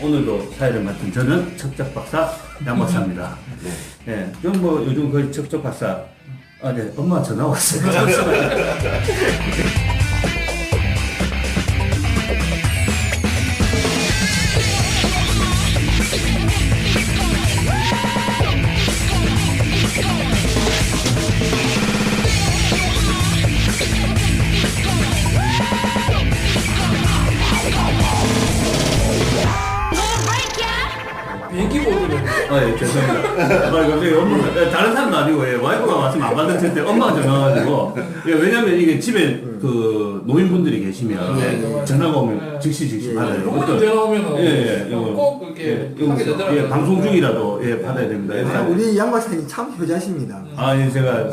오늘도 사회를 맡은 저는 척척 박사 양 박사입니다. 네, 그럼 뭐 요즘 거의 척척 박사, 네, 엄마 전화 왔어요. 비행기 모드는 예, 죄송합니다. 갑자기 엄마가, 다른 사람도 아니고, 예, 와이프가 왔으면 안 받을 텐데, 엄마가 전화가지고, 예, 왜냐면 이게 집에 그 노인분들이 계시면, 전화가 오면 즉시 받아요. 누구든 전화 오면은 예, 꼭 그렇게 하게 되더라고요. 예, 방송 중이라도, 예, 받아야 됩니다. 우리 양 박사님 참 효자십니다. 예, 제가,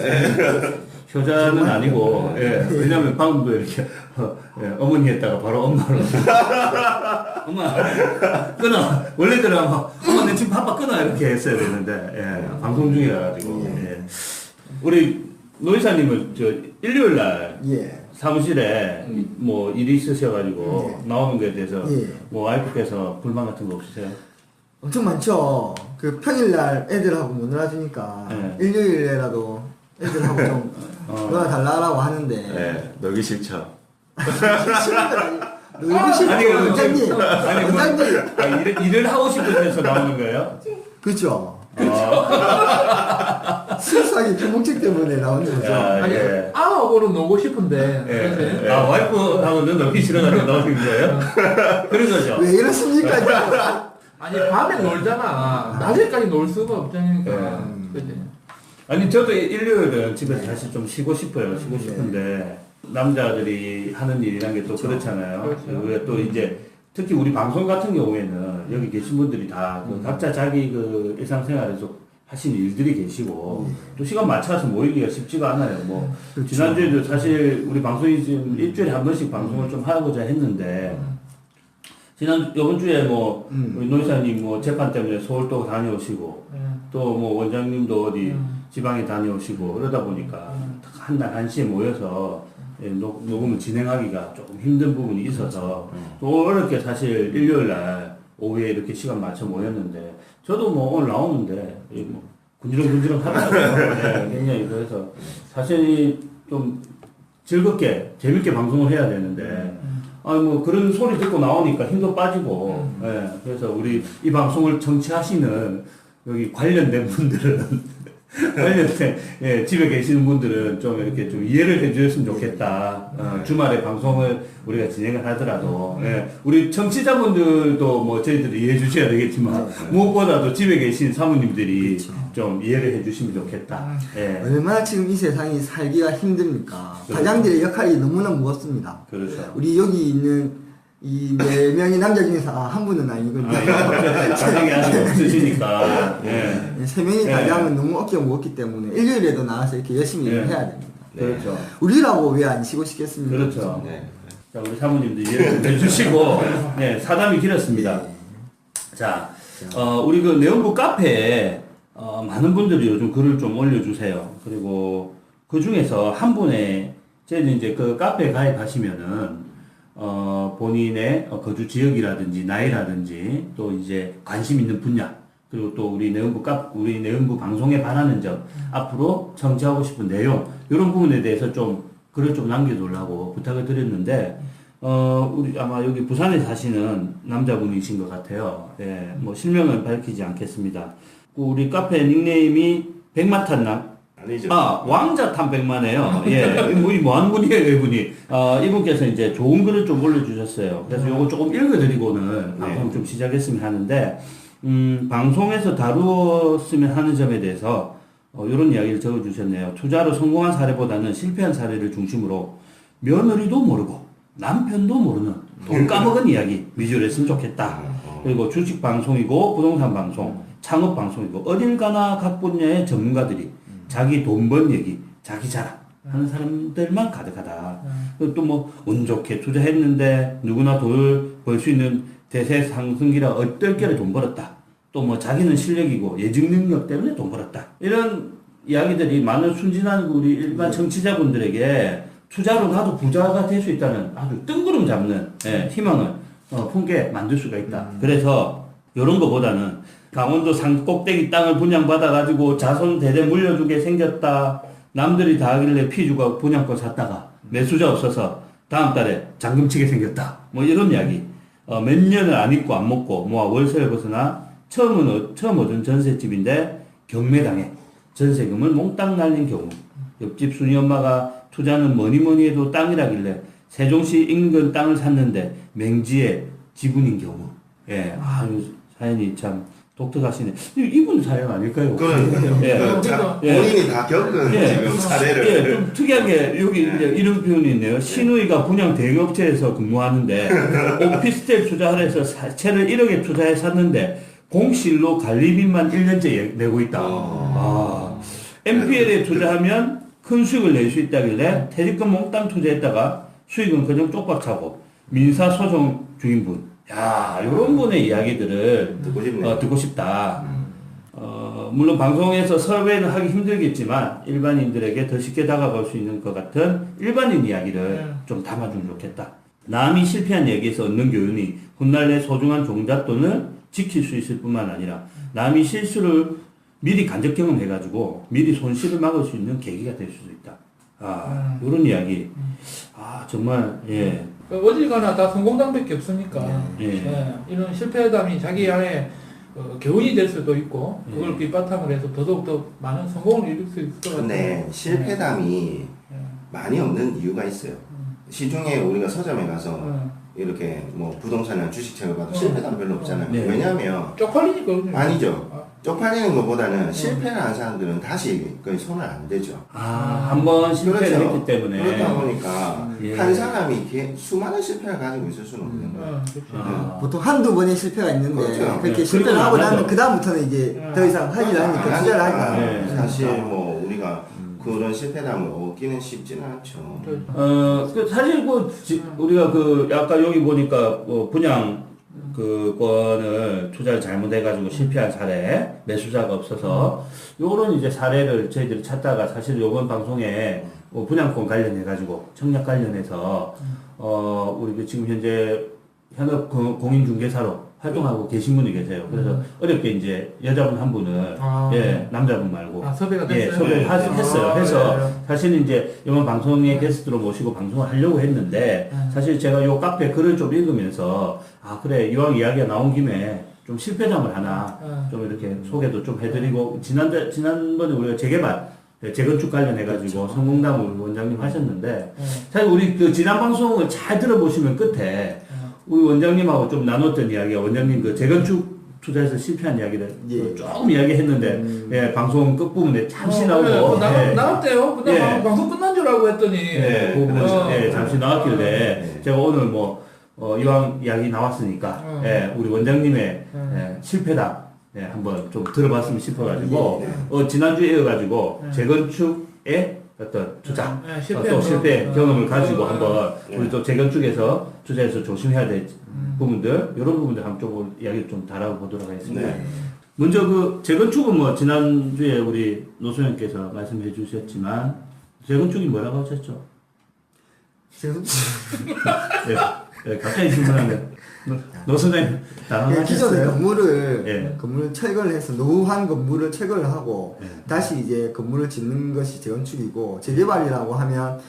효자는 아니고, 예, 왜냐면 방금도 이렇게, 예, 어머니 했다가 바로 엄마로. 엄마, 끊어. 원래대로 엄마 내 지금 바빠 끊어. 이렇게 했어야 되는데, 예, 방송 중이라가지고, 예. 우리 노이사님은 일요일 날 예. 사무실에 뭐 일이 있으셔가지고 나오는 거에 대해서 예. 뭐 와이프께서 불만 같은 거 없으세요? 엄청 많죠. 그 평일날 애들하고 못 놀아주니까 네. 일요일에라도 애들하고 좀 놀아달라고 하는데 네, 놀기 싫죠. 놀고 싶죠 아니, 원장님. 아니, 뭐, 원장님. 일을 하고 싶어서 나오는 거예요? 그렇죠. 실수하게 주목책 때문에 나오는 거죠. 아니, 예. 아하고는 놀고 싶은데 예. 와이프하고는 놀기 싫어가지고 나오는 거예요? 그런 거죠? 왜 이러십니까? 지금? 아니 밤에 놀잖아. 낮에까지 놀 수가 없자니까. 그치? 아니 저도 일요일은 집에서 사실 좀 쉬고 싶어요. 쉬고 싶은데 남자들이 하는 일이란 게 또 그렇잖아요. 그렇죠. 우리가 또 이제 특히 우리 방송 같은 경우에는 여기 계신 분들이 다 그 각자 자기 그 일상생활에서 하시는 일들이 계시고 또 시간 맞춰서 모이기가 쉽지가 않아요. 뭐 그렇죠. 지난주에도 사실 우리 방송이 지금 일주일에 한 번씩 방송을 좀 하고자 했는데 요번 주에 뭐 우리 노이사님 뭐 재판 때문에 서울 또 다녀오시고 또 뭐 원장님도 어디 지방에 다녀오시고 그러다 보니까 한 날 1시에 모여서 예, 녹음을 진행하기가 조금 힘든 부분이 있어서 또 어렵게 사실 일요일 날 오후에 이렇게 시간 맞춰 모였는데 저도 뭐 오늘 나오는데 뭐 군지렁군지렁 하더라고요. 네, 굉장히 그래서 사실 좀 즐겁게 재밌게 방송을 해야 되는데 뭐 그런 소리 듣고 나오니까 힘도 빠지고 예, 그래서 우리 이 방송을 청취하시는 여기 관련된 분들은 관련된 예, 집에 계시는 분들은 좀 이렇게 좀 이해를 해주셨으면 좋겠다. 주말에 방송을 우리가 진행을 하더라도 우리 청취자분들도 뭐 저희들이 이해해 주셔야 되겠지만 무엇보다도 집에 계신 사모님들이 좀 이해를 해주시면 좋겠다. 예. 얼마나 지금 이 세상이 살기가 힘듭니까? 그렇죠. 가장들의 역할이 너무나 무겁습니다. 그렇죠. 우리 여기 있는 이 4명의 남자 중에서 한 분은 아니거든요. 가정이 아직 없으시니까. 예. 3명의 예. 가장은 너무 어깨가 무겁기 때문에 일요일에도 나와서 이렇게 열심히 일을 예. 해야 됩니다. 그렇죠. 우리라고 왜 안 쉬고 싶겠습니까? 그렇죠. 네. 자, 우리 사모님도 이해를 좀 해주시고, 네, 사담이 길었습니다. 자, 우리 그 네온부 카페에, 많은 분들이 요즘 글을 좀 올려주세요. 그리고 그 중에서 한 분의, 저희는 이제 그 카페에 가입하시면은, 본인의 거주 지역이라든지, 나이라든지, 또 이제 관심 있는 분야, 그리고 또 우리 네온부 방송에 반하는 점, 앞으로 청취하고 싶은 내용, 이런 부분에 대해서 좀 글을 좀 남겨두려고 부탁을 드렸는데, 우리 아마 여기 부산에 사시는 남자분이신 것 같아요. 예, 뭐 실명은 밝히지 않겠습니다. 우리 카페 닉네임이 백마탄남? 아니죠. 왕자탄 백마네요. 예, 뭐 하는 분이에요, 이분이. 이분께서 이제 좋은 글을 좀 올려주셨어요. 그래서 요거 조금 읽어드리고는 방송 좀 시작했으면 하는데, 방송에서 다루었으면 하는 점에 대해서 이런 이야기를 적어주셨네요. 투자로 성공한 사례보다는 실패한 사례를 중심으로 며느리도 모르고 남편도 모르는 돈 까먹은 이야기 위주로 했으면 좋겠다. 그리고 주식 방송이고 부동산 방송, 창업 방송이고 어딜 가나 각 분야의 전문가들이 자기 돈 번 얘기, 자기 자랑 하는 사람들만 가득하다. 또 뭐 운 좋게 투자했는데 누구나 돈을 벌 수 있는 대세 상승기라 어떨결에 돈 벌었다. 또 뭐 자기는 실력이고 예측 능력 때문에 돈 벌었다. 이런 이야기들이 많은 순진한 우리 일반 청취자분들에게 투자로 나도 부자가 될 수 있다는 아주 뜬구름 잡는 희망을 품게 만들 수가 있다. 그래서 이런 거보다는 강원도 산 꼭대기 땅을 분양받아가지고 자손 대대 물려주게 생겼다. 남들이 다 하길래 피주가 분양권 샀다가 매수자 없어서 다음 달에 잠금치게 생겼다. 뭐 이런 이야기. 몇 년을 안 입고 안 먹고 뭐 월세를 벗어나 처음 얻은 전셋집인데 경매당해 전세금을 몽땅 날린 경우. 옆집 순이 엄마가 투자는 뭐니 해도 땅이라길래 세종시 인근 땅을 샀는데 맹지에 지분인 경우. 예, 아유, 사연이 참 독특하시네. 이분 사연 아닐까요? 그러니까요. 예. 본인이 다 겪은 지금 사례를. 예, 좀 특이하게 여기 이제 이런 표현이 있네요. 신우이가 분양 대행업체에서 근무하는데 오피스텔 투자를 해서 채를 1억에 투자해 샀는데 공실로 관리비만 1년째 내고 있다. MPL에 투자하면 큰 수익을 낼 수 있다길래 퇴직금 몽땅 투자했다가 수익은 그냥 쪽박 차고 민사소송 중인 분. 야, 요런 분의 이야기들을 듣고 싶네요. 듣고 싶다. 물론 방송에서 섭외는 하기 힘들겠지만 일반인들에게 더 쉽게 다가갈 수 있는 것 같은 일반인 이야기를 좀 담아주면 좋겠다. 남이 실패한 얘기에서 얻는 교훈이 훗날 내 소중한 종잣돈을 지킬 수 있을 뿐만 아니라 남이 실수를 미리 간접 경험해가지고 미리 손실을 막을 수 있는 계기가 될 수도 있다. 이런 이야기. 정말, 예. 어딜 가나 다 성공담밖에 없으니까 예. 예, 이런 실패담이 자기 안에 교훈이 될 수도 있고 그걸 밑바탕으로 해서 더더욱 많은 성공을 이룰 수 있을 것 같아요. 근데 실패담이 많이 없는 이유가 있어요. 시중에 우리가 서점에 가서 이렇게 뭐 부동산이나 주식책을 봐도 실패담 별로 없잖아요. 네. 왜냐하면 쪽팔리니까. 아니죠. 쪽팔리는 것보다는 실패를 한 사람들은 다시 거의 손을 안 대죠. 한번 실패를 그렇죠. 했기 때문에. 그렇다 보니까 예. 한 사람이 수많은 실패를 가지고 있을 수는 없는 거예요. 그렇죠. 보통 한두 번의 실패가 있는데 그렇죠. 그렇게 네. 실패를 그리고 하고 나서. 나면 그 다음부터는 이제 더 이상 하지 않으니까 투자를 하니까. 네. 사실 뭐 우리가 그런 실패담을 얻기는 쉽지는 않죠. 사실 우리가 아까 여기 보니까 분양 건을 투자를 잘못해가지고 실패한 사례, 매수자가 없어서 요런 이제 사례를 저희들이 찾다가 사실 요번 방송에 분양권 관련해가지고 청약 관련해서 우리 지금 현재 현업 공인중개사로 활동하고 계신 분이 계세요. 그래서 어렵게 이제 여자분 한 분을 예, 남자분 말고 섭외가 예, 됐어요. 섭외를 했어요. 해서 네. 사실은 이제 이번 방송에 게스트로 모시고 방송을 하려고 했는데 사실 제가 요 카페 글을 좀 읽으면서 그래 이왕 이야기가 나온 김에 좀 실패담을 하나 좀 이렇게 소개도 좀 해드리고 지난번에 우리가 재건축 관련해가지고 성공담을 우리 원장님 하셨는데 사실 우리 그 지난 방송을 잘 들어보시면 끝에 우리 원장님하고 좀 나눴던 이야기가 원장님 그 재건축 투자해서 실패한 이야기를 예. 조금 이야기했는데 예, 방송 끝부분에 잠시 나오고 나왔대요. 근데 예. 방송 끝난 줄 알고 했더니 예, 그 부분 예, 잠시 나왔길래 제가 오늘 이왕 이야기 나왔으니까 예, 우리 원장님의 예, 실패담 예, 한번 좀 들어봤으면 싶어가지고 지난주에 이어가지고 재건축의 어떤 투자 또 실패 경험을 가지고 한번 우리 또 재건축에서 투자해서 조심해야 될 부분들 이런 부분들 한번 좀 이야기를 좀 다뤄보도록 하겠습니다. 네. 먼저 그 재건축은 지난주에 우리 노소연께서 말씀해 주셨지만 재건축이 뭐라고 하셨죠? 네, 갑자기 질문하면 노소연님 기존의 예. 건물을 철거를 해서 노후한 건물을 철거를 하고 다시 이제 건물을 짓는 것이 재건축이고 재개발이라고 하면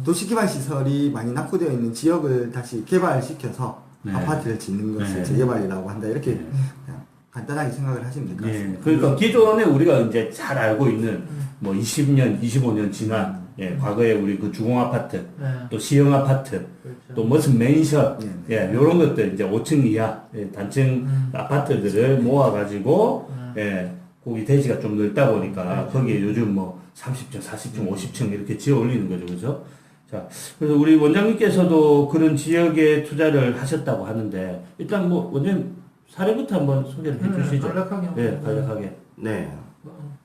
도시개발 시설이 많이 낙후되어 있는 지역을 다시 개발시켜서 아파트를 짓는 것을 재개발이라고 한다 이렇게 그냥 간단하게 생각을 하시면 될 것 같습니다. 그러니까 기존에 우리가 이제 잘 알고 있는 20년, 25년 지난 과거에 우리 그 주공 아파트, 또 시형 아파트, 그렇죠. 또 무슨 맨션, 요런 것들 이제 5층 이하 단층 아파트들을 모아가지고 거기 대지가 좀 넓다 보니까 거기에 요즘 30층, 40층, 50층 이렇게 지어 올리는 거죠, 그죠? 자, 그래서 우리 원장님께서도 그런 지역에 투자를 하셨다고 하는데 일단 원장님 사례부터 한번 소개를 해주시죠. 간략하게. 네, 간략하게. 네.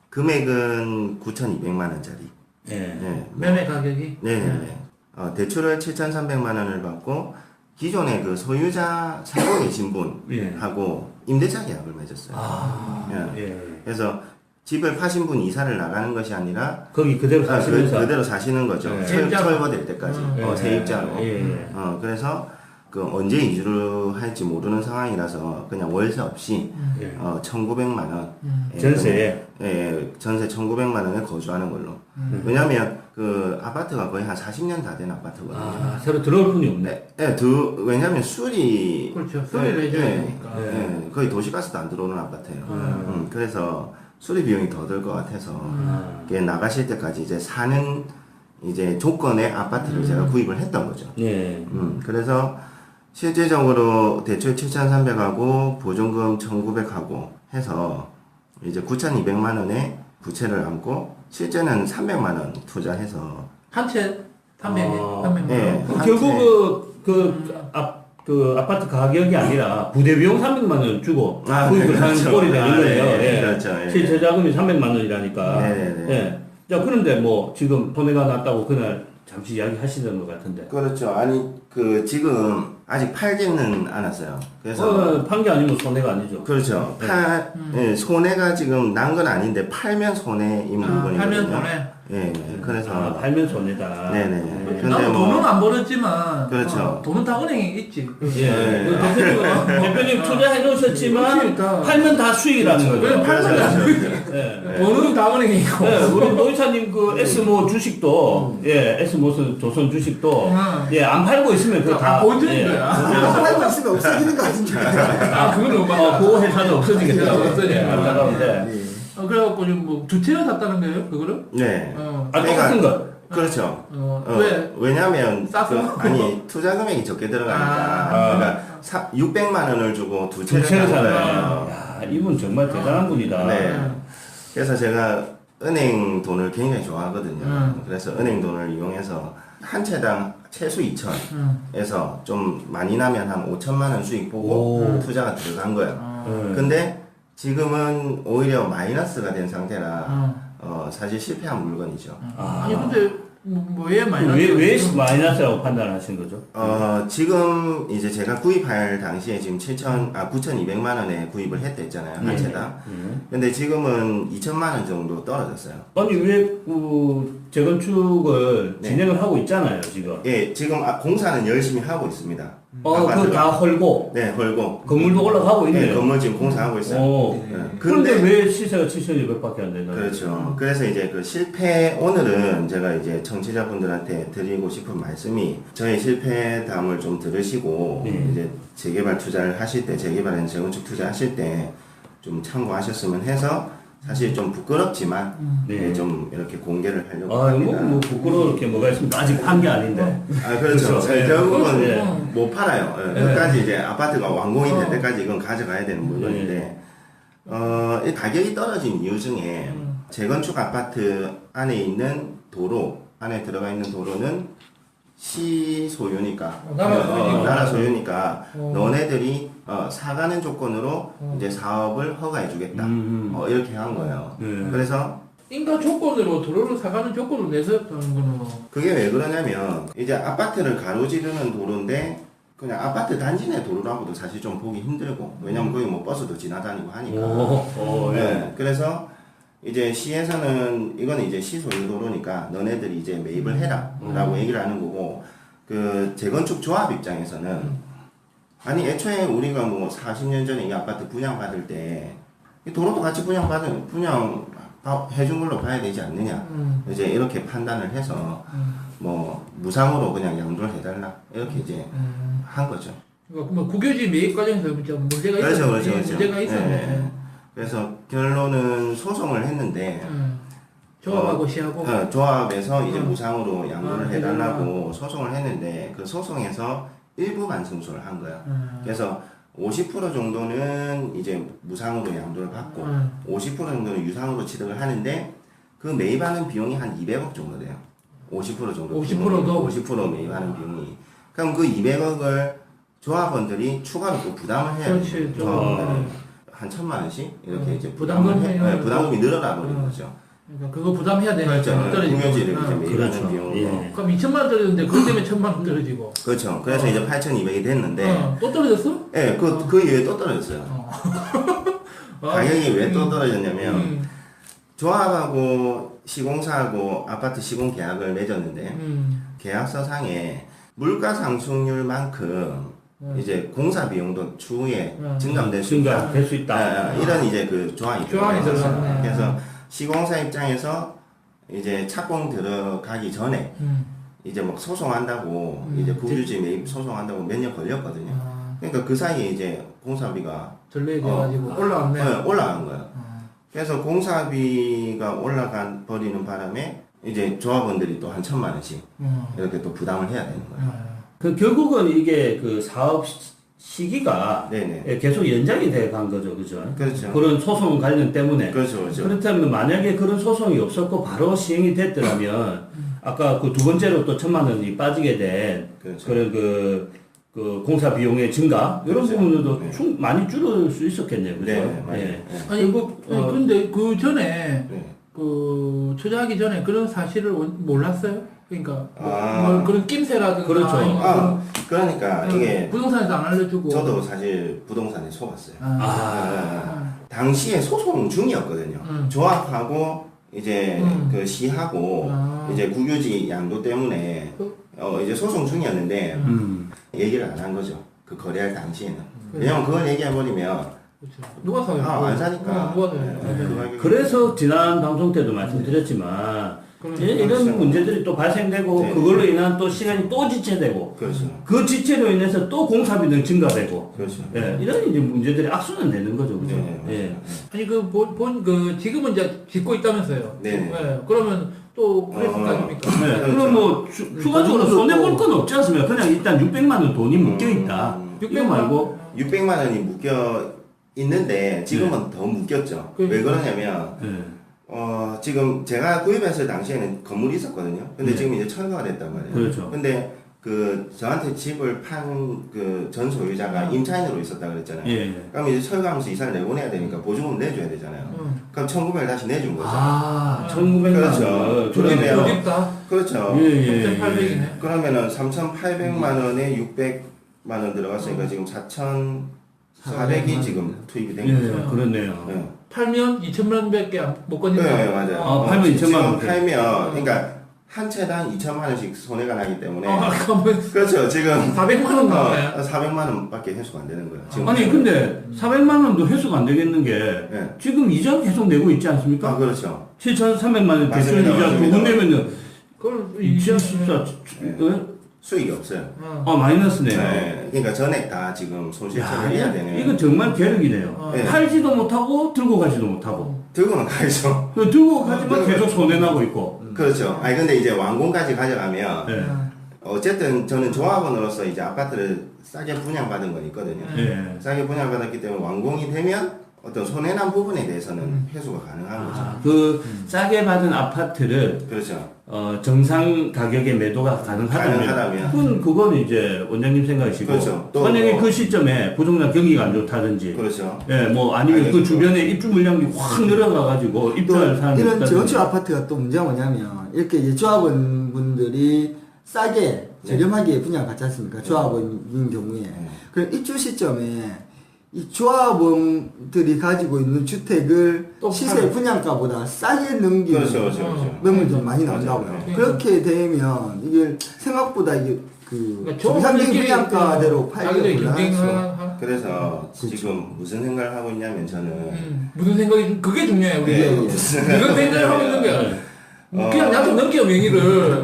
금액은 9,200만 원짜리. 네. 매매 가격이. 네네네. 대출을 7,300만 원을 받고 기존에 그 소유자 살고 계신 분하고 임대차 계약을 맺었어요. 그래서 집을 파신 분 이사를 나가는 것이 아니라 거기 그대로 사시면서 그대로 사시는 거죠. 철거될 때까지 세입자로. 예. 그래서 그 언제 이주를 할지 모르는 상황이라서 그냥 월세 없이 1,900만 원 전세에 전세 1,900만 원에 거주하는 걸로. 왜냐면 그 아파트가 거의 한 40년 다 된 아파트거든요. 아, 새로 들어올 분이 없네. 왜냐면 수리 그렇죠. 수리를 해줘야 되니까. 거의 도시가스도 안 들어오는 아파트예요. 그래서 수리 비용이 더 들 것 같아서 그게 나가실 때까지 이제 사는 이제 조건의 아파트를 제가 구입을 했던 거죠. 예. 그래서 실제적으로 대출 7,300하고 보증금 1,900하고 해서 이제 9,200만 원의 부채를 안고 실제는 300만 원 투자해서 한 채 300에 300만 네. 원. 결국 그 아파트 가격이 아니라 부대 비용 300만 원 주고 구입을 하는 그렇죠. 꼴이 되는 거예요. 네, 예. 그렇죠. 예. 실제 자금이 300만 원이라니까. 네네네. 예. 자, 그런데 뭐 지금 손해가 났다고 그날 잠시 이야기하시던 것 같은데. 그렇죠. 아니 그 지금 아직 팔지는 않았어요. 그래서 판 게 아니면 손해가 아니죠. 그렇죠. 손해가 지금 난 건 아닌데 팔면 손해인 부분이거든요. 팔면 손해. 예. 그래서 팔면 손해다. 네네. 예. 근데 나도 뭐 돈은 안 벌었지만 그렇죠. 돈은 다 은행에 있지. 예. 대표님 투자해 놓으셨지만 그렇지, 다. 팔면 다 수익이라는 거죠. 왜 팔면 다 예. 돈은 다 은행에 있고. 네, 우리 노이사님 그 S모 주식도 S모 조선 주식도 안 팔고 있으면 그거 다 보여주는 거야. 팔고 있으면 없어지는 거 아닌지. 그건 너무 그 회사는 없어지겠다. 없어지네. 안타까운데. 그래갖고 지금 뭐 두 채를 샀다는 거예요, 그거를? 네. 똑같은 거. 그렇죠. 왜? 왜냐면 싸서? 아니 투자 금액이 적게 들어가니까 그러니까 600만 원을 주고 두 두 채를 채를 산 사네. 거예요. 야, 이분 정말 대단한 분이다. 네. 그래서 제가 은행 돈을 굉장히 좋아하거든요. 그래서 은행 돈을 이용해서 한 채당 최소 2천에서 좀 많이 나면 한 5천만 원 수익 보고 투자가 들어간 거예요. 근데 지금은 오히려 마이너스가 된 상태라 사실 실패한 물건이죠. 아니 근데 왜 마이너스? 왜 마이너스라고 판단하신 거죠? 지금 이제 제가 구입할 당시에 지금 9,200만 원에 구입을 했댔잖아요. 한 채당. 근데 지금은 2천만 원 정도 떨어졌어요. 아니 왜 재건축을 진행을 하고 있잖아요 지금. 예, 지금 공사는 열심히 하고 있습니다. 그거 다 헐고 네, 헐고. 건물도 올라가고 있네요. 네, 건물 지금 공사하고 있어요. 네. 그런데 왜 시세가 7,200밖에 안 되나요? 그렇죠. 그래서 이제 그 실패, 오늘은 제가 이제 청취자분들한테 드리고 싶은 말씀이 저희 실패담을 좀 들으시고 이제 재개발 투자를 하실 때, 재개발이나 재건축 투자하실 때 좀 참고하셨으면 해서 사실 좀 부끄럽지만 좀 이렇게 공개를 하려고 합니다. 뭐 부끄러울 게 뭐가 있습니까? 아직 판 게 아닌데. 그렇죠. 결국은 네. 못 팔아요. 끝까지 이제 아파트가 완공이 될 때까지 이건 가져가야 되는 물건인데, 이 가격이 떨어진 이유 중에 재건축 아파트 안에 있는 안에 들어가 있는 도로는 시 소유니까, 나라 소유니까, 너네들이 사가는 조건으로 이제 사업을 허가해주겠다. 이렇게 한 거예요. 그래서 인가 조건으로 도로를 사가는 조건으로 내세웠다는 거는 그게 왜 그러냐면 이제 아파트를 가로지르는 도로인데 그냥 아파트 단지 내 도로라고도 사실 좀 보기 힘들고 왜냐면 거기 뭐 버스도 지나다니고 하니까. 네. 그래서 이제 시에서는 이거는 이제 시 소유 도로니까 너네들이 이제 매입을 해라라고 얘기를 하는 거고 그 재건축 조합 입장에서는 아니 애초에 우리가 뭐 40년 전에 이 아파트 분양받을 때 이 도로도 같이 분양 해준 걸로 봐야 되지 않느냐. 이제 이렇게 판단을 해서 뭐 무상으로 그냥 양도를 해달라 이렇게 이제 한 거죠. 그러니까 뭐 국유지 매입 과정에서 좀 문제가 그렇죠, 있었네. 그렇죠. 문제가 있었네. 네. 그래서 결론은 소송을 했는데 조합하고 시하고 조합에서 이제 무상으로 양도를 해달라고 소송을 했는데 그 소송에서 일부만 승소를 한 거예요. 그래서 50% 정도는 이제 무상으로 양도를 받고 50% 정도는 유상으로 취득을 하는데 그 매입하는 비용이 한 200억 정도 돼요. 50% 정도. 50%도? 50% 매입하는 비용이. 그럼 그 200억을 조합원들이 추가로 또 부담을 해야 그렇지, 돼요. 조합원들이 한 1,000만 원씩 이렇게 이제 부담금이 늘어나 버린 거죠. 그러니까 그거 부담해야 되는 그렇죠. 떨어지고. 공유지를 이제 매입하는 그렇죠. 비용. 예. 그럼 2천만 원 떨어졌는데 그것 때문에 1,000만 원 떨어지고. 그렇죠. 그래서 이제 8,200이 됐는데. 또 떨어졌어? 예, 그 이후에 또 떨어졌어요. 가격이 왜 또 떨어졌냐면 조합하고 시공사하고 아파트 시공 계약을 맺었는데 계약서상에 물가 상승률만큼 이제 공사 비용도 추후에 증감될 수 있다. 증가될 수 있다. 이런 이제 그 조항이 조항이 들어가 들어갔네. 그래서 시공사 입장에서 이제 착공 들어가기 전에 이제 막 소송한다고 이제 국유지 매입 소송한다고 몇 년 걸렸거든요. 그러니까 그 사이에 이제 공사비가 전래돼가지고 올라왔네. 올라간 거예요. 그래서 공사비가 올라가 버리는 바람에 이제 조합원들이 또 한 1,000만 원씩 이렇게 또 부담을 해야 되는 거예요. 그 결국은 이게 그 사업 시기가 네네. 계속 연장이 돼 간 거죠, 그죠? 그렇죠. 그런 소송 관련 때문에. 그렇죠, 그렇죠. 그렇다면 만약에 그런 소송이 없었고 바로 시행이 됐더라면 아까 그 두 번째로 또 1,000만 원이 빠지게 된 그렇죠. 그런 그 공사 비용의 증가 이런 그렇죠. 부분들도 네. 많이 줄을 수 있었겠네요, 그죠? 네, 맞아요. 예. 네. 아니 근데 그 전에 네. 그 투자하기 전에 그런 사실을 몰랐어요? 그러니까 뭐 그런 낌새라든가 그렇죠. 아니면 그러니까 이게 부동산에서 안 알려주고 저도 사실 부동산에 속았어요. 아. 당시에 소송 중이었거든요. 조합하고 이제 그 시하고 이제 국유지 양도 때문에 이제 소송 중이었는데 얘기를 안 한 거죠. 그 거래할 당시에는. 왜냐면 그걸 얘기해버리면 그렇죠. 누가 사요? 안 사니까. 누가 사요? 그 가격이- 그래서 지난 방송 때도 말씀드렸지만 이런 그렇죠. 문제들이 또 발생되고 네. 그걸로 인한 또 시간이 또 지체되고 그렇죠. 그 지체로 인해서 또 공사비는 증가되고 그렇죠. 예, 이런 이제 문제들이 악순환되는 거죠, 그죠? 네, 맞아요. 예. 아니 그 지금은 이제 짓고 있다면서요? 네. 그러면 또 그랬을 거 아닙니까? 네, 그렇죠. 그럼 뭐 추가적으로 손해 볼 건 없지 않습니까? 그냥 일단 600만 원 돈이 묶여 있다. 이거 말고 600만 원이 묶여 있는데 지금은 더 묶였죠. 그러니까. 왜 그러냐면 예. 지금 제가 구입했을 당시에는 건물이 있었거든요. 근데 네. 지금 이제 철거가 됐단 말이에요. 그렇죠. 근데 그 저한테 집을 판 그 전 소유자가 임차인으로 있었다 그랬잖아요. 예. 그럼 이제 철거하면서 이사를 내보내야 되니까 보증금 내줘야 되잖아요. 그럼 1,900을 다시 내준 거죠. 아, 1,900만 그렇죠. 원. 그러면- 좋겠다. 그렇죠. 예, 예. 3,800이네. 그러면은 3,800만 원에 600만 원 들어갔으니까 지금 4,400이 지금 투입이 된 예, 거죠. 그렇네요. 네. 팔면 2천만 원밖에 못 건진다. 네, 맞아요. 아, 팔면 2,000만 지금 원. 팔면 그러니까 한 채당 2,000만 원씩 손해가 나기 때문에 그러면 그렇죠. 지금 400만 원 나와요. 400만 원밖에 회수가 안 되는 거예요. 지금 아니 근데 400만 원도 회수가 안 되겠는 게 네. 지금 이자 계속 내고 있지 않습니까? 아 그렇죠. 7,300만 원 대출 맞습니다, 이자 두 맞습니다. 번 내면은 그걸 이자 24, 수익이 없어요. 마이너스네요. 네. 그러니까 전액 다 지금 손실 야, 처리해야 되는. 이거 정말 계륵이네요. 네. 팔지도 못하고 들고 가지도 못하고 들고는 가야죠. 그 들고 가지만 계속 손해 나고 있고. 그렇죠. 아니 근데 이제 완공까지 가져가면 네. 어쨌든 저는 조합원으로서 이제 아파트를 싸게 분양받은 건 있거든요. 네. 싸게 분양받았기 때문에 완공이 되면 어떤 손해난 부분에 대해서는 회수가 가능한 거죠. 그 싸게 받은 아파트를 그렇죠. 정상 가격에 매도가 가능하다면 그건 이제 원장님 생각이시고 그렇죠. 또 만약에 뭐- 그 시점에 부동산 경기가 안 좋다든지 그렇죠. 예, 뭐 아니면 그 알겠습니다. 주변에 입주 물량이 확 늘어가 가지고 입주할 사람이 이런 있다든지. 재건축 아파트가 또 문제가 뭐냐면 이렇게 이제 조합원분들이 싸게 저렴하게 분양 받지 않습니까? 조합원인 경우에. 그럼 입주 시점에 이 조합원들이 가지고 있는 주택을 또 시세 팔아요. 분양가보다 싸게 넘기는 그렇죠, 그렇죠. 매물들이 많이 나온다고요. 맞아요. 그렇게 되면 이게 생각보다 이게 그 그러니까 정상적인 조합원들끼리 분양가대로 자기들이 팔기가 곤란하죠. 경쟁하는 그래서 지금 무슨 생각을 하고 있냐면 저는 무슨 생각이 그게 중요해 우리. 네, 무슨 이런 생각을 하고 있는 거야. 그냥 나도 넘겨 명의를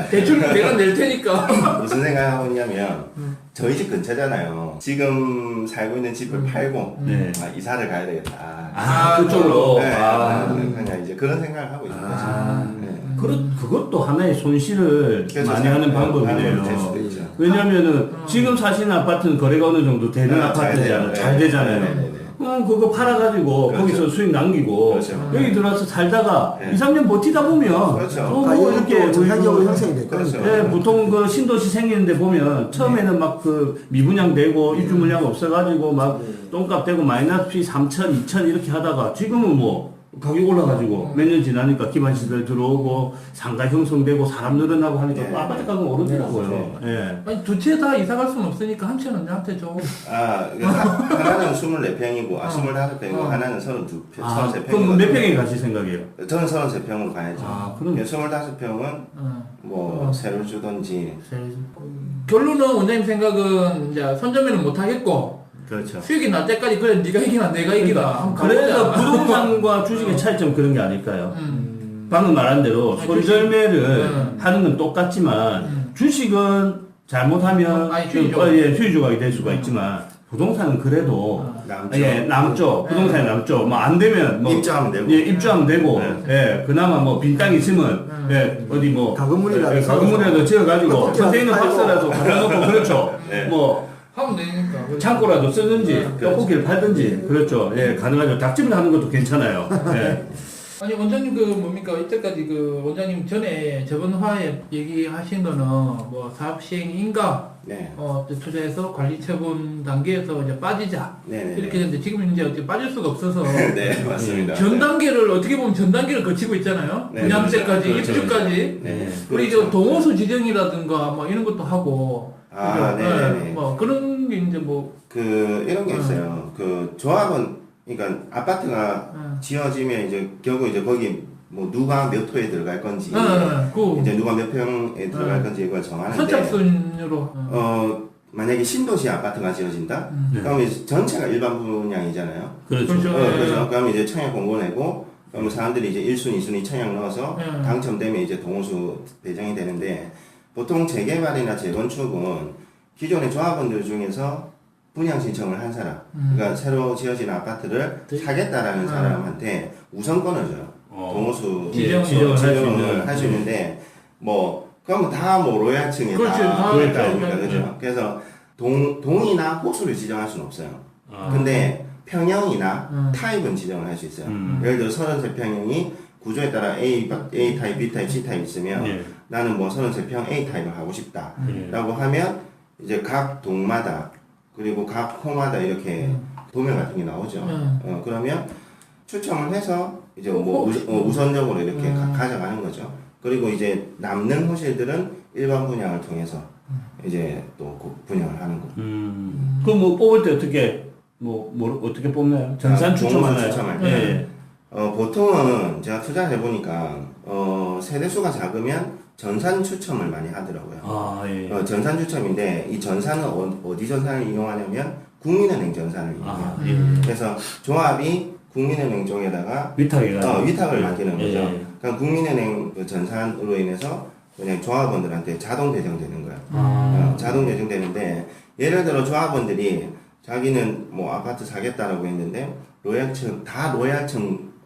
대출 내가 낼 테니까. 무슨 생각을 하고 있냐면 저희 집 근처잖아요. 지금 살고 있는 집을 팔고 네. 이사를 가야 되겠다. 그쪽으로. 네, 아. 그냥 이제 그런 생각을 하고 있는 거죠. 네. 그것도 하나의 손실을 그래서 많이 하는 방법이네요. 될 수도 있죠. 왜냐면은 지금 사시는 아파트는 거래가 어느 정도 되는 네, 아파트잖아요. 잘 돼요. 되잖아요. 네, 네, 네. 그럼 그거 팔아가지고 그렇죠. 거기서 수익 남기고 그렇죠. 여기 들어와서 살다가 네. 2, 3년 버티다 보면 그렇죠. 또 뭐 이렇게 정상적으로 형성이 될 그렇죠. 거니까. 예, 보통 그 신도시 생기는데 보면 처음에는 막 그 미분양되고 입주 물량 없어가지고 막 똥값 되고 마이너스 피 3천, 2천 이렇게 하다가 지금은 뭐 가격 올라가지고 몇 년 지나니까 기반 시설 들어오고 상가 형성되고 사람 늘어나고 하니까 네. 또 아파트 가격 오르더라고요. 예. 아니 두 채 다 이사 갈 수는 없으니까 한 채는 내한테 줘. 하나는 24평이고, 25평이고, 하나는 32평, 아, 33평이고. 그럼 몇 평에 가실 생각이에요? 저는 33평으로 가야죠. 아, 그럼 25평은 뭐, 새로 주던지. 결론은 원장님 생각은 이제 손절매는 못 하겠고 그렇죠. 수익이 날 때까지 그래 네가 이기나 내가 이기나 한번 그래서 가보자. 부동산과 주식의 차이점 그런 게 아닐까요? 방금 말한 대로 손절매를 하는 건 똑같지만 주식은 잘못하면 수익 조각이 될 수가 있지만 부동산은 그래도 남죠. 예, 남죠. 부동산이 남죠. 뭐 안 되면 뭐 입주하면 되고. 예, 입주하면 되고. 예, 그나마 뭐 빈 땅 있으면 예, 어디 뭐 가건물이라도 가건물이라도 지어 가지고 떡볶이라도 컨테이너 팔고. 박스라도 갖다 놓고 그렇죠. 네. 뭐 하면 되니까. 창고라도 쓰든지 그렇죠. 떡볶이를 팔든지 그렇죠. 예, 가능하죠. 닭집을 하는 것도 괜찮아요. 예. 아니 원장님 그 뭡니까 이때까지 그 원장님 전에 저번 화에 얘기하신 거는 뭐 사업 시행 인가 네. 투자해서 관리 처분 단계에서 이제 빠지자 네네. 이렇게 했는데 지금 이제 어떻게 빠질 수가 없어서 네, 맞습니다. 전 단계를 어떻게 보면 전 단계를 거치고 있잖아요. 네, 분양세까지 그렇죠. 입주까지 네. 우리 그렇죠. 저 동호수 지정이라든가 뭐 이런 것도 하고 아, 그죠? 네네네. 뭐 그런 게 이제 뭐 이런 게 있어요. 조합은, 그러니까 아파트가 지어지면 이제 결국 이제 거기 뭐 누가 몇 호에 들어갈 건지, 그 이제 누가 몇 평에 들어갈 건지 이걸 정하는데, 선착순으로 만약에 신도시 아파트가 지어진다? 그럼 이제 전체가 일반 분양이잖아요. 그렇죠. 그렇죠. 그렇죠. 그럼 이제 청약 공고 내고, 그럼 사람들이 이제 1순위, 2순위 청약 넣어서 당첨되면 이제 동호수 배정이 되는데, 보통 재개발이나 재건축은 기존의 조합원들 중에서 분양 신청을 한 사람, 그러니까 새로 지어진 아파트를 사겠다라는 사람한테 우선권을 줘요. 동호수 지정을 할 수 있는데, 뭐, 그러면 다 뭐 로얄층에 그렇지, 다 다 그럴 거 그렇죠. 아닙니까? 그죠? 그래서 동이나 호수를 지정할 수는 없어요. 근데 평형이나 타입은 지정을 할 수 있어요. 예를 들어 33평형이 구조에 따라 A 타입, B 타입, C 타입 있으면 나는 뭐 33평 A 타입을 하고 싶다. 라고 하면 이제 각 동마다 그리고 각 호마다 이렇게 도면 같은 게 나오죠. 그러면 추첨을 해서 이제 뭐 우선적으로 이렇게 가져가는 거죠. 그리고 이제 남는 호실들은 일반 분양을 통해서 이제 또 분양을 하는 거. 그럼 뭐 뽑을 때 어떻게 어떻게 뽑나요? 전산 추첨하나요? 추첨할 예. 때. 보통은 제가 투자를 해보니까 세대수가 작으면 전산 추첨을 많이 하더라고요. 아, 예. 전산 추첨인데 이 전산은 어디 전산을 이용하냐면 국민은행 전산을 이용해요. 예. 그래서 조합이 국민은행 쪽에다가 위탁을 맡기는 거죠. 예. 그러니까 국민은행 그 전산으로 인해서 그냥 조합원들한테 자동 배정되는 거예요. 자동 배정되는데 예를 들어 조합원들이 자기는 뭐 아파트 사겠다라고 했는데 로얄층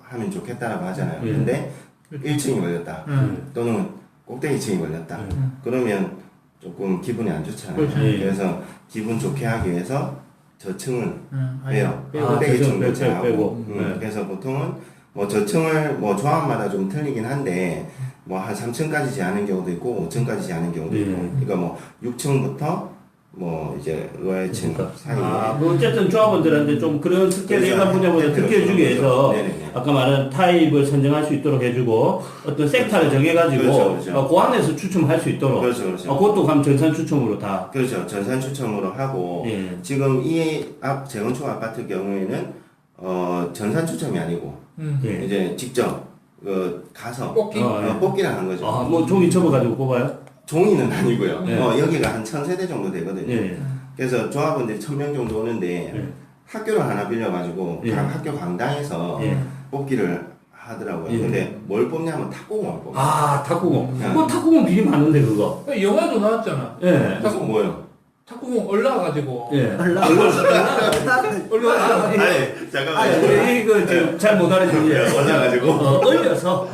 하면 좋겠다라고 하잖아요. 근데 1층이 걸렸다. 또는 꼭대기층이 걸렸다. 그러면 조금 기분이 안 좋잖아요. 그렇죠. 그래서 기분 좋게 하기 위해서 저층은 빼요. 빼고. 꼭대기층도 제하고. 빼고. 그래서 보통은 뭐 저층을 뭐 조합마다 좀 틀리긴 한데 뭐 한 3층까지 제하는 경우도 있고 5층까지 제하는 경우도 있고. 그러니까 뭐 6층부터 뭐 이제 로얄층 사이에. 뭐 어쨌든 조합원들한테 좀 그런 특혜 그렇죠. 일반 분야보다 특혜를 주기 위해서 네네네. 아까 말한 타입을 선정할 수 있도록 해주고 어떤 섹터를 정해가지고 그렇죠. 그 안에서 추첨할 수 있도록 그렇죠. 그것도 감 전산 추첨으로 다 그렇죠. 전산 추첨으로 하고 지금 이 재건축 아파트 경우에는 전산 추첨이 아니고 예. 이제 직접 가서 뽑기? 뽑기를 한 거죠. 뭐 종이 접어가지고 뽑아요? 종이는 아니고요. 네. 여기가 한 1000세대 정도 되거든요. 그래서 조합원들이 1000명 정도 오는데 학교를 하나 빌려가지고 각 학교 강당에서 뽑기를 하더라고요. 근데 뭘 뽑냐면 탁구공을 뽑아요. 아, 탁구공. 탁구공 비리 많은데 그거. 영화도 나왔잖아. 예. 탁구 뭐예요? 탁구공 올라가지고 예. 올라가. 아니 잠깐만요. 이거 지금 잘 못 알아듣네요. 올라가지고 얼려서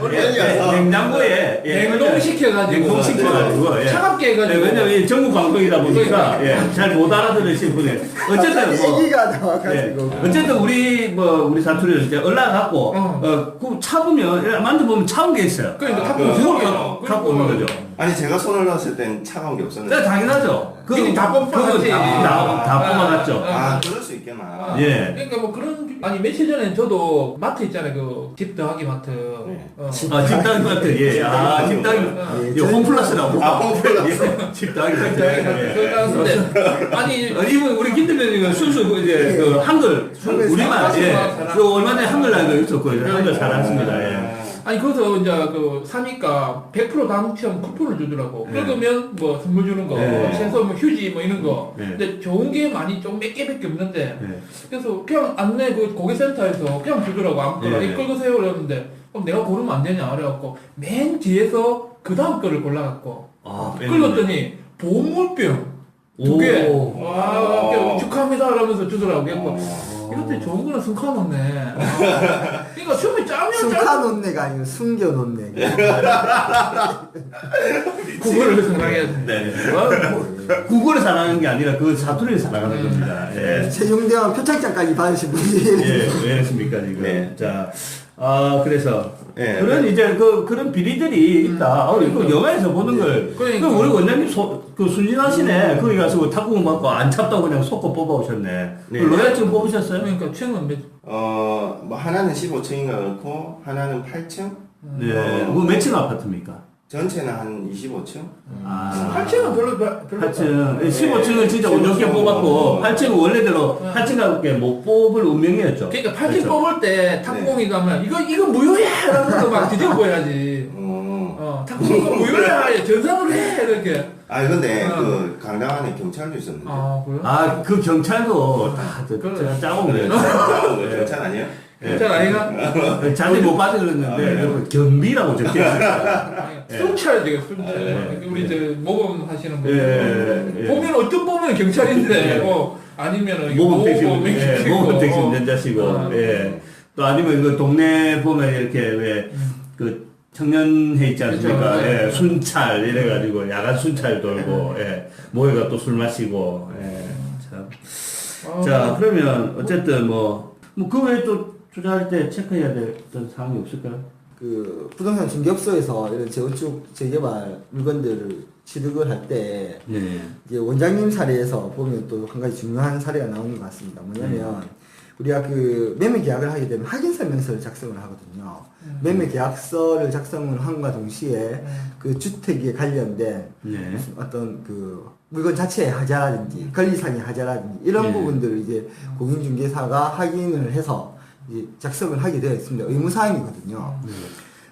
냉장고에 냉동시켜가지고 냉동시켜가지고 예. 차갑게 해가지고 왜냐면 이 전국 방송이다 보니까 잘 못 알아들으신 분이 어쨌든 뭐 얘기가 나와가지고 어쨌든 우리 사투리를 이제 올라가고 그 차보면 만져보면 차운 게 있어요. 그러니까 그걸 탁구공 갖고 오는 거죠. 아니 제가 손을 넣었을 땐 차가운 게 없었는데. 당연하죠. 미리 다 뽑아놨지. 다 뽑아놨죠. 그럴 수 있겠나. 예. 그러니까 뭐 그런 아니 며칠 전에 저도 마트 있잖아요. 그 집 더하기 마트. 네. 집 더하기 마트. 예. 집 더하기. 이 홈플러스라고. 홈플러스. 집 더하기 마트. 그걸 따는데 아니 이분 우리 김대표님은 순수 이제 그 한글 우리말 예. 그 얼마 전에 한글 날도 있었고 한글 잘하십니다. 예. 아니 거기서 이제 그 사니까 100% 당첨 쿠폰을 주더라고. 네. 그러면 뭐 선물 주는 거, 네. 최소 뭐 휴지 뭐 이런 거. 네. 근데 좋은 게 많이 좀 몇 개밖에 없는데. 네. 그래서 그냥 안내 그 고객센터에서 그냥 주더라고. 아무거나 네. 이걸 끄세요 그랬는데 그럼 내가 고르면 안 되냐 그래갖고 맨 뒤에서 그 다음 거를 골라갖고 끌었더니 보물병 2개. 와, 이렇게 축하합니다 하면서 주더라고. 그래갖고 이것도 좋은 거는 숨가놓네. 그러니까 처음에 짜면 숨가놓네가 아니고 숨겨놓네. 그거를 생각해야 돼. 네. 국어를 사랑하는 게 아니라 그 사투리를 사랑하는 겁니다. 예. 최종대왕 표창장까지 받으신 분이. 예, 왜 이렇습니까, 지금? 네. 자, 그래서, 네. 그런 이제 그런 비리들이 있다. 이거 영화에서 보는 걸. 그러니까. 우리 원장님 순진하시네. 거기 가서 그 탁구공 맞고 안 찹다고 그냥 속고 뽑아오셨네. 네. 그 로얄 지금 뽑으셨어요? 그러니까 층은 몇? 뭐 하나는 15층인가 그렇고 하나는 8층. 네. 그거 몇 층 아파트입니까? 전체는 한 25층. 8층은 별로 8층. 15층을 진짜 운좋게 뽑았고, 8층은 원래대로 8층밖에 못 뽑을 운명이었죠. 그러니까 8층 그렇죠. 뽑을 때 탁구공이 가면 이거 무효야! 이러면서 막 뒤집어 보여야지. 탁구공 이거 무효야! 전산으로 해! 이렇게. 근데 그 강당 안에 경찰도 있었는데. 그래요? 그 경찰도 다 그래. 짜고 그래요. 경찰 아니에요? 경찰 아이가? 자리 못 받으려는데 여러분 경비라고 적혀있어요. 순찰 되게 순찰. 우리 저 모범 하시는 분. 예. 보면 어떤 보면 경찰인데, 아니면은 모범 택시 있고. 운전자시고, 예. 또 아니면 그 동네 보면 이렇게 왜 그 청년회 있지 않습니까? 그렇죠. 예. 순찰 이래가지고 야간 순찰 돌고, 예. 모여가 또 술 마시고, 예. 참. 자, 그러면 어쨌든 그 외에 또 투자할 때 체크해야 됐던 사항이 없을까요? 그 부동산 중개업소에서 이런 재건축 재개발 물건들을 취득을 할 때 네. 이제 원장님 사례에서 보면 또 한 가지 중요한 사례가 나오는 것 같습니다. 뭐냐면 우리가 그 매매 계약을 하게 되면 확인 설명서를 작성을 하거든요. 매매 계약서를 작성을 함과 동시에 그 주택에 관련된 네. 무슨 어떤 그 물건 자체의 하자라든지 권리상의 하자라든지 이런 네. 부분들을 이제 공인중개사가 확인을 해서 이제 작성을 하게 되어 있습니다. 의무사항이거든요.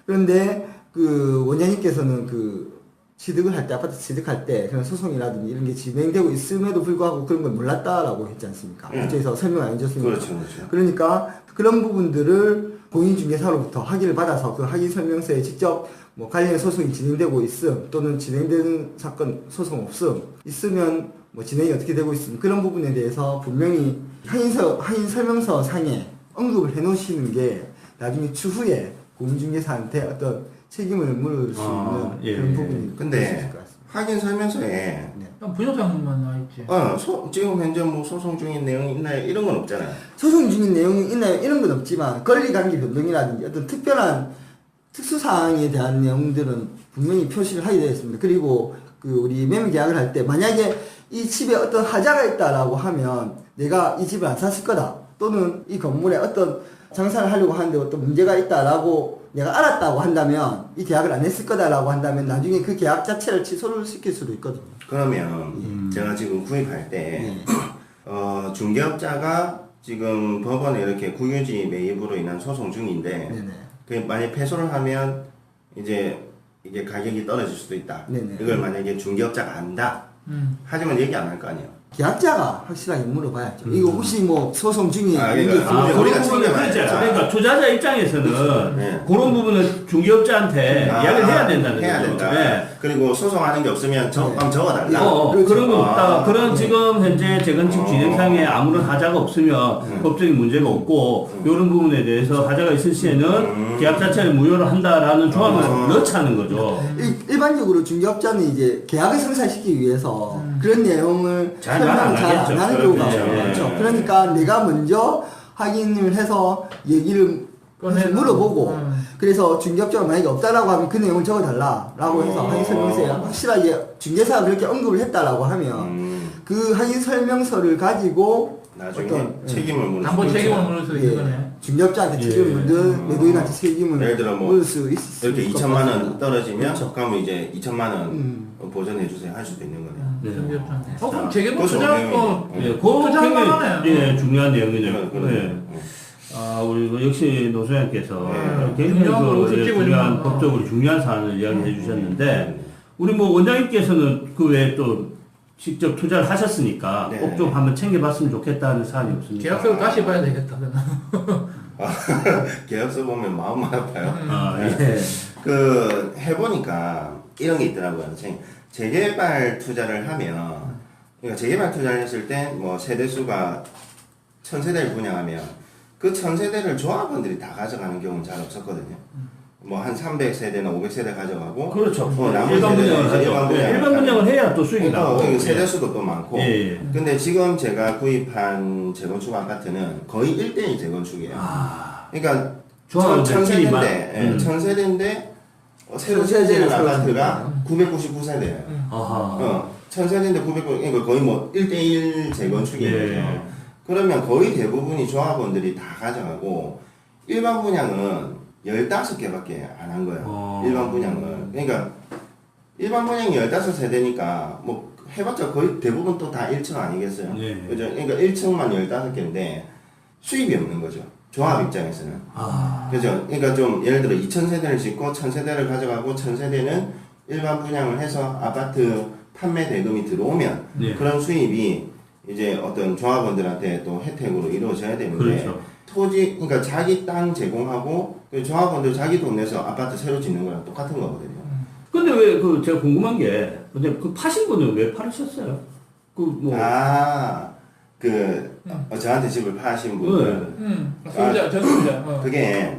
그런데 그 원장님께서는 그 취득을 할 때, 아파트 취득할 때 그런 소송이라든지 이런 게 진행되고 있음에도 불구하고 그런 걸 몰랐다라고 했지 않습니까? 그쪽에서 설명 안 해줬습니다. 그렇죠. 그러니까 그런 부분들을 공인중개사로부터 확인을 받아서 그 확인 설명서에 직접 뭐 관련 소송이 진행되고 있음 또는 진행되는 사건 소송 없음 있으면 뭐 진행이 어떻게 되고 있음 그런 부분에 대해서 분명히 확인 설명서 상에 언급을 해 놓으시는 게 나중에 추후에 공인중개사한테 어떤 책임을 물을 수 있는 예. 그런 부분이 근데 될수 있을 것 같습니다. 확인 설명서에 부동산만 나와있지. 지금 현재 뭐 소송 중인 내용이 있나요? 이런 건 없잖아요. 소송 중인 내용이 있나요? 이런 건 없지만 권리관계 변동이라든지 어떤 특별한 특수사항에 대한 내용들은 분명히 표시를 하게 되어 있습니다. 그리고 그 우리 매매 계약을 할 때 만약에 이 집에 어떤 하자가 있다라고 하면 내가 이 집을 안 샀을 거다. 또는 이 건물에 어떤 장사를 하려고 하는데 어떤 문제가 있다라고 내가 알았다고 한다면 이 계약을 안 했을 거다라고 한다면 나중에 그 계약 자체를 취소를 시킬 수도 있거든요. 그러면 제가 지금 구입할 때 중개업자가 지금 법원에 이렇게 국유지 매입으로 인한 소송 중인데 네네. 그 만약 패소를 하면 이제 이게 가격이 떨어질 수도 있다. 네네. 이걸 만약에 중개업자가 안다. 하지만 얘기 안 할 거 아니에요. 계약자가 확실하게 물어봐야죠. 이거 혹시 뭐 소송 중에 그런 우리가 부분은 챙겨봐야죠. 그렇죠. 그러니까 투자자 입장에서는 네. 그런 부분은 중개업자한테 이야기를 해야 된다는 해야 거죠. 된다. 네. 그리고 소송하는 게 없으면 적어달라. 그렇죠. 그런 거 없다. 그런 네. 지금 현재 재건축 진행상에 아무런 하자가 없으면 법적인 문제가 없고 이런 부분에 대해서 하자가 있을 시에는 계약 자체를 무효로 한다라는 조항을 넣자는 거죠. 일반적으로 중개업자는 이제 계약을 성사시키기 위해서 그런 내용을 잘 설명을 안 잘 하겠죠. 안 하는 경우가 그렇죠. 많죠. 예. 그러니까 내가 먼저 확인을 해서 얘기를 해서 물어보고 그래서 중개업자가 만약에 없다라고 하면 그 내용을 적어달라라고 해서 확인 설명서에 확실하게 중개사가 그렇게 언급을 했다라고 하면 그 확인 설명서를 가지고 나중에 어떤, 책임을 물을 담보 수 책임을 있죠. 물을 수 있는 거네. 중개업자한테 책임을 묻는 매도인한테 책임을 예를 들어 뭐 물을 수 있을 이렇게 것 2천만 원 같습니다. 떨어지면 그렇죠. 그러면 이제 2천만 원 보전해 주세요 할 수도 있는 거네요. 중개업자한테. 자, 그럼 재개발 그것도 투자도 예, 그 투자할 굉장히 만하네. 예, 중요한 내용이네요. 그런 예. 아, 우리 그 역시 노소장께서 네. 굉장히 중요한 그, 예, 걸 중요한 짚어주는 법적으로 중요한 사안을 이야기해 주셨는데 우리 뭐 원장님께서는 그 외에 또 직접 투자를 하셨으니까 네. 꼭 좀 한번 챙겨봤으면 좋겠다는 사안이 없습니까? 계약서를 다시 봐야 되겠다. 그러면. 계약서 보면 마음만 아파요. 아, 예. 그 해보니까 이런 게 있더라고요. 재개발 투자를 하면 그러니까 재개발 투자를 했을 때 뭐 세대수가 1000세대를 분양하면 그 1000세대를 조합원들이 다 가져가는 경우는 잘 없었거든요. 뭐 한 300세대나 500세대 가져가고 그렇죠. 나머지 일반 분양을 세대는 이제 하죠. 예, 일반 분양을 해야 또 수익이 나고. 세대수도 또 많고. 예, 예. 근데 지금 제가 구입한 재건축 아파트는 거의 1대1 재건축이에요. 아, 그러니까 조합원들끼리만. 1000세대인데 새로 세대는 아파트가 999세대예요. 아하. 1000세대인데 999, 그러니까 거의 뭐 1대1 재건축인 예. 거죠. 그러면 거의 대부분이 조합원들이 다 가져가고 일반 분양은 15개밖에 안 한 거예요. 일반 분양을. 그러니까 일반 분양이 15세대니까 뭐 해봤자 거의 대부분 또 다 1층 아니겠어요? 예. 그죠? 그러니까 1층만 15개인데 수입이 없는 거죠. 조합 입장에서는. 아. 그죠? 그러니까 좀 예를 들어 2000세대를 짓고 1000세대를 가져가고 1000세대는 일반 분양을 해서 아파트 판매 대금이 들어오면 예. 그런 수입이 이제 어떤 조합원들한테 또 혜택으로 이루어져야 되는데 그렇죠. 토지, 그러니까 자기 땅 제공하고 그 조합원들 자기 돈 내서 아파트 새로 짓는 거랑 똑같은 거거든요. 근데 왜 그 제가 궁금한 게 근데 그 파신 분은 왜 팔으셨어요? 그 뭐. 저한테 집을 파신 네. 분은 소유자, 전소유자. 그게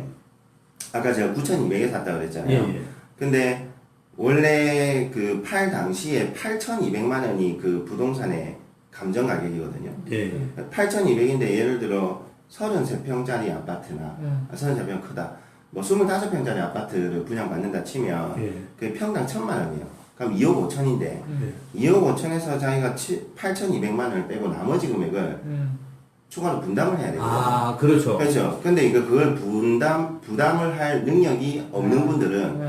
아까 제가 9,200에 샀다 그랬잖아요. 예, 예. 근데 원래 그 팔 당시에 8,200만 원이 그 부동산의 감정 가격이거든요. 예. 8,200인데 예를 들어 33평짜리 아파트나 33평 크다. 뭐 25평짜리 아파트를 분양받는다 치면 예. 그 평당 1,000만 원이에요. 그럼 2억 5천인데 2억 5천에서 자기가 8,200만 원을 빼고 나머지 금액을 추가로 분담을 해야 되거든요. 아, 그렇죠. 그렇죠. 근데 그걸 부담을 할 능력이 없는 분들은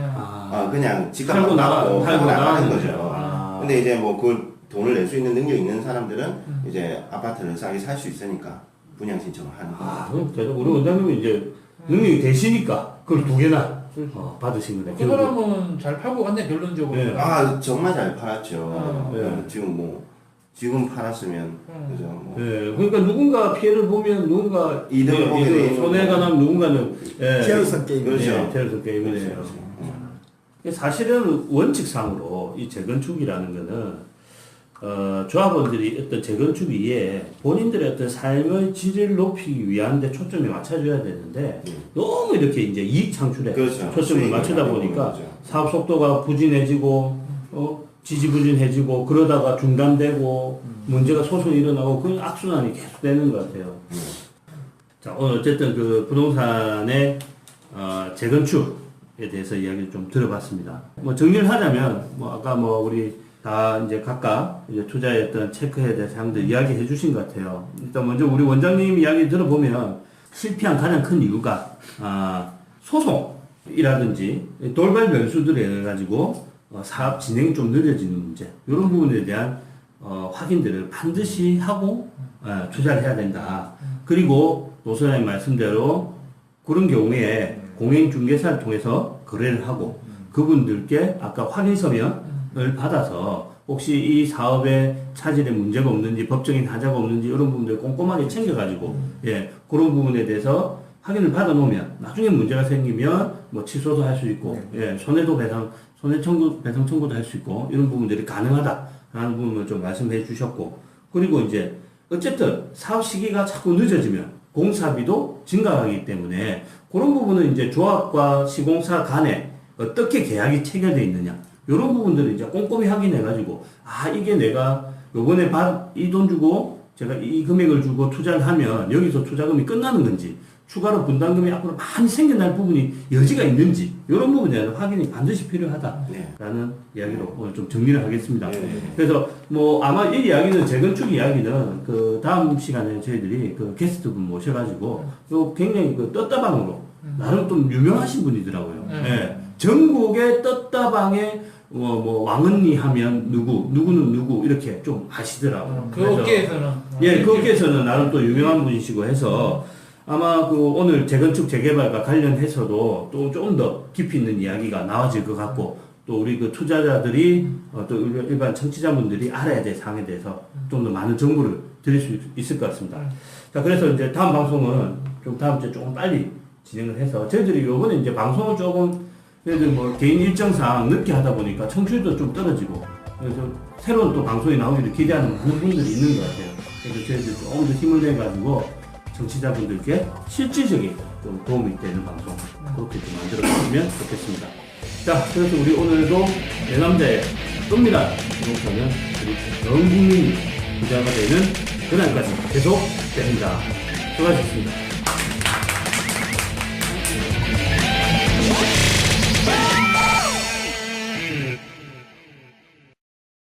그냥 집값 팔고 나가는 나가는 거죠. 아. 근데 이제 뭐 그 돈을 낼 수 있는 능력이 있는 사람들은 이제 아파트를 싸게 살 수 있으니까 분양 신청을 하는 거예요. 아, 그럼 대략 우리 원장님은 이제 능력이 되시니까 그걸 두 개나 받으신 거네. 그 사람은 잘 팔고 갔네, 결론적으로. 네. 정말 잘 팔았죠. 네. 지금 팔았으면 그죠. 뭐. 예, 그러니까 누군가 피해를 보면 누군가 이득을 보게 돼 있는 손해가 나면 누군가는 제로섬 게임. 그렇죠. 예, 제로섬 게임이네요. 그렇죠. 사실은 원칙상으로 이 재건축이라는 거는 조합원들이 어떤 재건축 위에 본인들의 어떤 삶의 질을 높이기 위한 데 초점이 맞춰줘야 되는데 너무 이렇게 이제 이익 창출에 그렇죠. 초점을 맞추다 수익을 보니까 많이 보는 거죠. 사업 속도가 부진해지고 지지부진해지고 그러다가 중단되고 문제가 소송이 일어나고 그 악순환이 계속 되는 것 같아요. 자, 오늘 어쨌든 그 부동산의 재건축에 대해서 이야기를 좀 들어봤습니다. 뭐 정리를 하자면 뭐 아까 뭐 우리 다 이제 각각 이제 투자의 어떤 체크에 대한 사항들 이야기해 주신 것 같아요. 일단 먼저 우리 원장님 이야기 들어보면 실패한 가장 큰 이유가 소송이라든지 돌발 변수들에 의해 가지고 사업 진행이 좀 늦어지는 문제 이런 부분에 대한 확인들을 반드시 하고 투자를 해야 된다. 그리고 노선장님 말씀대로 그런 경우에 공행중개사를 통해서 거래를 하고 그분들께 아까 확인서면을 받아서 혹시 이 사업에 차질에 문제가 없는지 법적인 하자가 없는지 이런 부분들 꼼꼼하게 챙겨가지고 그런 부분에 대해서 확인을 받아 놓으면 나중에 문제가 생기면 뭐 취소도 할 수 있고 손해도 배상 청구도 할 수 있고 이런 부분들이 가능하다라는 부분을 좀 말씀해 주셨고 그리고 이제 어쨌든 사업 시기가 자꾸 늦어지면 공사비도 증가하기 때문에 그런 부분은 이제 조합과 시공사 간에 어떻게 계약이 체결되어 있느냐 이런 부분들을 이제 꼼꼼히 확인해 가지고 이게 내가 요번에 이 돈 주고 제가 이 금액을 주고 투자를 하면 여기서 투자금이 끝나는 건지 추가로 분담금이 앞으로 많이 생겨날 부분이 여지가 있는지 이런 부분에 대한 확인이 반드시 필요하다라는 이야기로 오늘 좀 정리를 하겠습니다. 그래서 뭐 아마 이 이야기는 재건축 이야기는 그 다음 시간에 저희들이 그 게스트 분 모셔가지고 또 굉장히 그 떴다방으로 나름 좀 유명하신 분이더라고요. 예. 전국의 떴다방에 뭐 왕언니 하면 누구는 누구 이렇게 좀 아시더라고요. 그 업계에서는 예, 그 업계에서는 나름 또 유명한 분이시고 해서 아마 그 오늘 재건축 재개발과 관련해서도 또 좀 더 깊이 있는 이야기가 나와질 것 같고 또 우리 그 투자자들이 또 일반 청취자분들이 알아야 될 사항에 대해서 좀 더 많은 정보를 드릴 수 있을 것 같습니다. 자, 그래서 이제 다음 방송은 좀 다음 주에 조금 빨리 진행을 해서 저희들이 요번에 이제 방송을 조금 얘들 뭐 개인 일정상 늦게 하다 보니까 청취율도 좀 떨어지고 그래서 새로운 또 방송이 나오기를 기대하는 많은 분들이 있는 것 같아요. 그래서 저희들이 조금 더 힘을 내가지고 정치자분들께 실질적인 좀 도움이 되는 방송 그렇게 좀 만들어주시면 좋겠습니다. 자, 그래서 우리 오늘도 내 남자의 은밀한 부동산은 우리 전 국민이 부자가 되는 그날까지 계속 됩니다. 수고하셨습니다.